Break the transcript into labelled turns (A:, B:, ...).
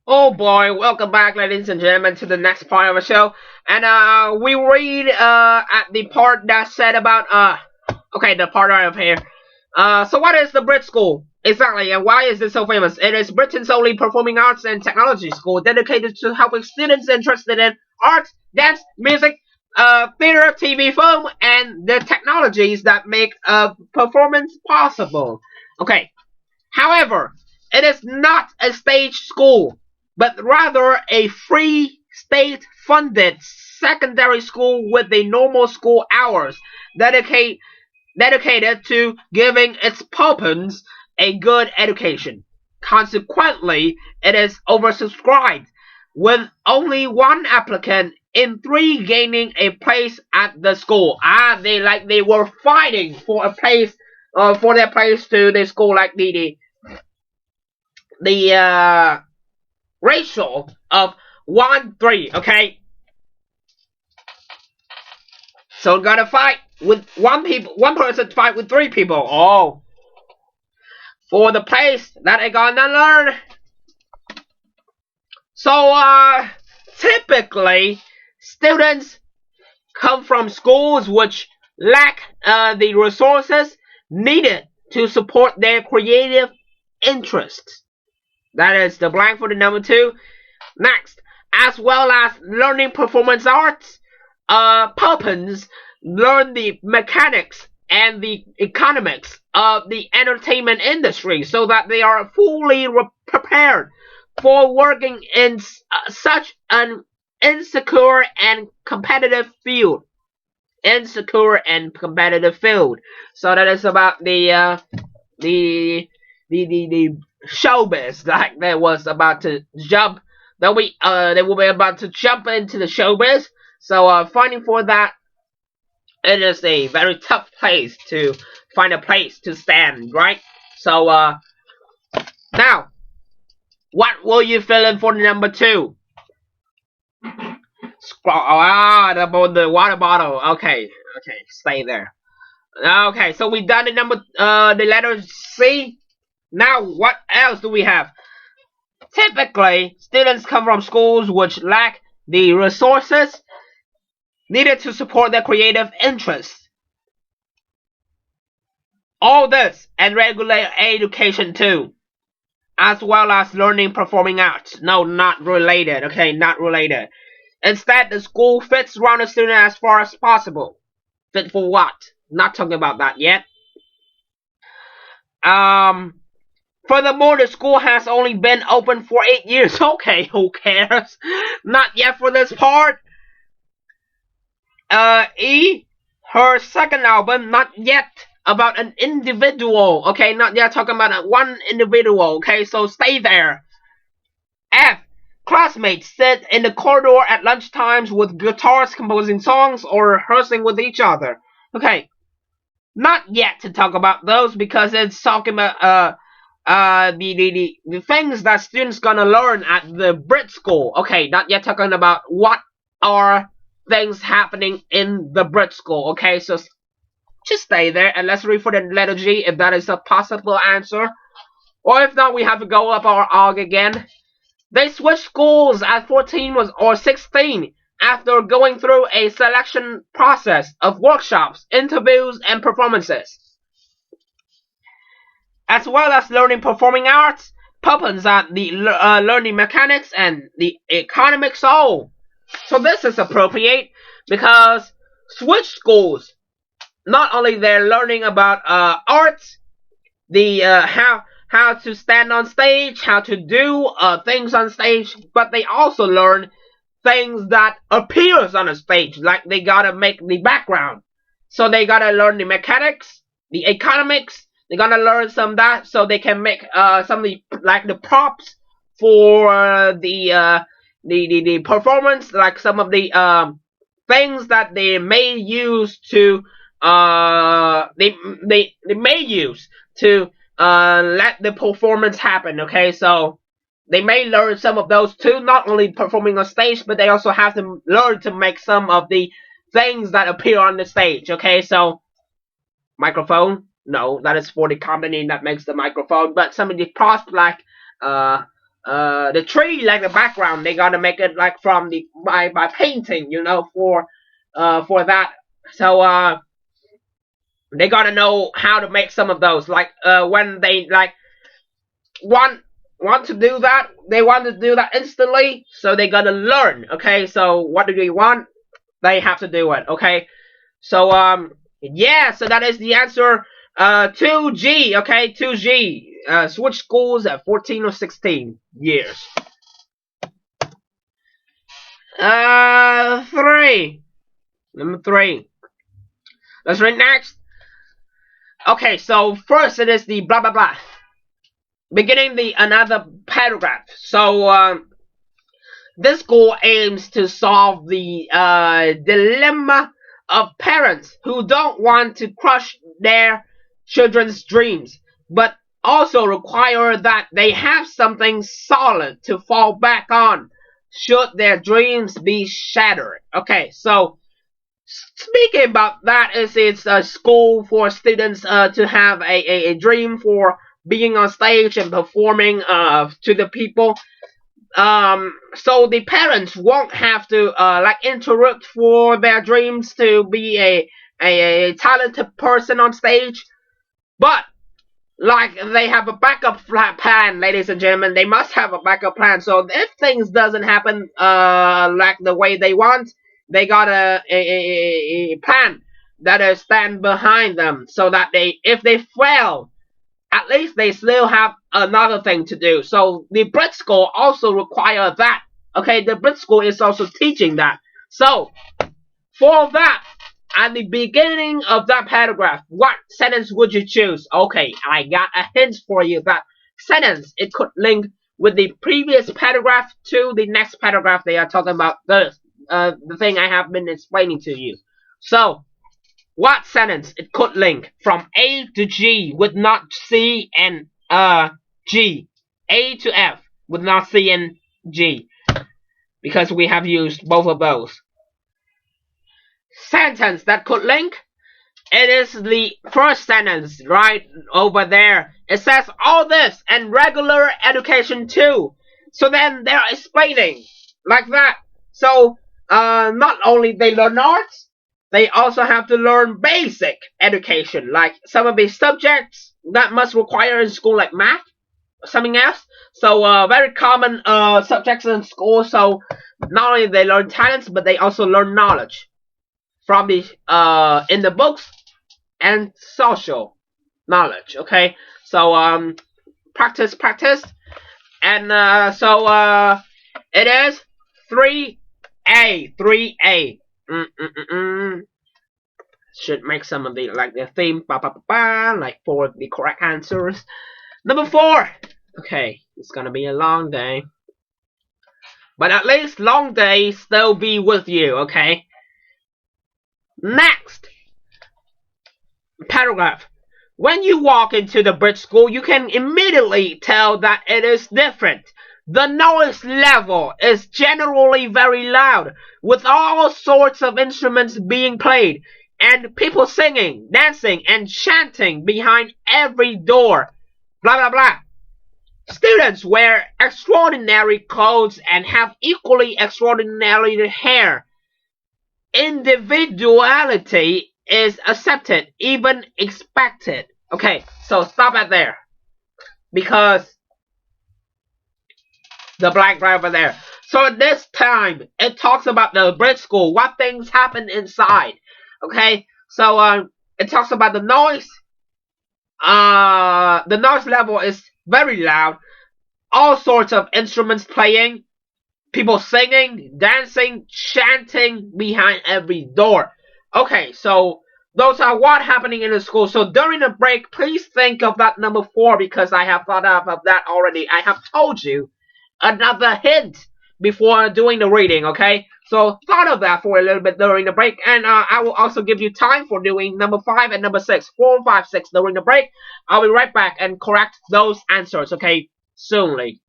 A: Oh boy, welcome back, ladies and gentlemen, to the next part of the show. And we read at the part that said about okay, the part right up here. So what is the Brit School exactly, and why is it so famous? It is Britain's only performing arts and technology school dedicated to helping students interested in art, dance, music, theater, TV, film, and the technologies that make performance possible. Okay. However, it is not a stage school, but rather a free state-funded secondary school with the normal school hours dedicated to giving its pupils a good education. Consequently, it is oversubscribed, with only one applicant in three gaining a place at the school. They were fighting for a place, for their place to the school, like the ratio of 1-3, okay? So gotta fight with one person fight with three people. Oh, for the place that they gonna learn. So typically students come from schools which lack the resources needed to support their creative interests. That is the blank for the number 2. Next, as well as learning performance arts, pupils learn the mechanics and the economics of the entertainment industry so that they are fully prepared for working in such an insecure and competitive field. So that is about the showbiz, like they was about to jump. They will be about to jump into the showbiz. So finding for that, it is a very tough place to find a place to stand, right? So now, what will you fill in for the number 2? The water bottle. Okay, stay there. Okay, so we done the letter C. Now, what else do we have? Typically, students come from schools which lack the resources needed to support their creative interests. All this and regular education too, as well as learning performing arts. No, not related. Okay, not related. Instead, the school fits around the student as far as possible. Fit for what? Not talking about that yet. Furthermore, the school has only been open for 8 years. Okay, who cares? Not yet for this part. E, her second album, not yet about an individual. Okay, not yet talking about one individual. Okay, so stay there. F, classmates sit in the corridor at lunchtimes with guitars composing songs or rehearsing with each other. Okay, not yet to talk about those because it's talking about the things that students gonna learn at the Brit School. Okay, not yet talking about what are things happening in the Brit School. Okay, so just stay there and let's read for the letter G if that is a possible answer. Or if not, we have to go up our ARG again. They switched schools at 14 or 16 after going through a selection process of workshops, interviews, and performances. As well as learning performing arts, pupils at the learning mechanics and the economics. So this is appropriate because switch schools, not only they're learning about arts, the how to stand on stage, how to do things on stage, but they also learn things that appears on a stage, like they gotta make the background. So they gotta learn the mechanics, the economics. They're gonna learn some of that so they can make some of the props for the performance, like some of the things that they may use to they may use to let the performance happen. Okay, so they may learn some of those too, not only performing on stage, but they also have to learn to make some of the things that appear on the stage. Okay, so microphone. No, that is for the company that makes the microphone. But some of the props like the tree, like the background, they gotta make it like from the by painting, you know, for that. So they gotta know how to make some of those. Like when they like want to do that, they want to do that instantly, so they gotta learn. Okay, so what do they want? They have to do it. Okay, so yeah, so that is the answer. 2G. Okay, 2G. Switch schools at 14 or 16 years. 3. Number 3. Let's read next. Okay, so first it is the blah blah blah. Beginning the another paragraph. So this goal aims to solve the dilemma of parents who don't want to crush their children's dreams, but also require that they have something solid to fall back on should their dreams be shattered. Okay, so speaking about that, it's a school for students to have a dream for being on stage and performing to the people. So the parents won't have to like interrupt for their dreams to be a talented person on stage, but like they have a backup plan, ladies and gentlemen. They must have a backup plan. So if things doesn't happen like the way they want, they got a plan that is stand behind them, so that if they fail, at least they still have another thing to do. So the Brit school also require that. Okay, the Brit school is also teaching that. So for that, at the beginning of that paragraph, what sentence would you choose? Okay, I got a hint for you. That sentence, it could link with the previous paragraph to the next paragraph. They are talking about the thing I have been explaining to you. So what sentence it could link from A to G with not C and G? A to F with not C and G, because we have used both of those. Sentence that could link, it is the first sentence right over there. It says all this and regular education too. So then they're explaining like that. So not only they learn arts, they also have to learn basic education, like some of the subjects that must require in school, like math or something else. So very common subjects in school. So not only they learn talents, but they also learn knowledge from the in the books and social knowledge. Okay, so practice, and so it is 3A. Should make some of the like the theme like for the correct answers. Number 4. Okay, it's gonna be a long day, but at least long days still be with you. Okay. Next paragraph. When you walk into the Brit school, you can immediately tell that it is different. The noise level is generally very loud, with all sorts of instruments being played, and people singing, dancing, and chanting behind every door. Blah blah blah. Students wear extraordinary clothes and have equally extraordinary hair. Individuality is accepted, even expected. Okay, so stop at there, because the black driver there. So this time it talks about the Brit school, what things happen inside. Okay, so it talks about the noise. The noise level is very loud. All sorts of instruments playing, people singing, dancing, chanting behind every door. Okay, so those are what happening in the school. So during the break, please think of that number 4, because I have thought of that already. I have told you another hint before doing the reading. Okay, so thought of that for a little bit during the break, and I will also give you time for doing number 5 and number 6, 4, 5, 6 during the break. I'll be right back and correct those answers. Okay, soonly.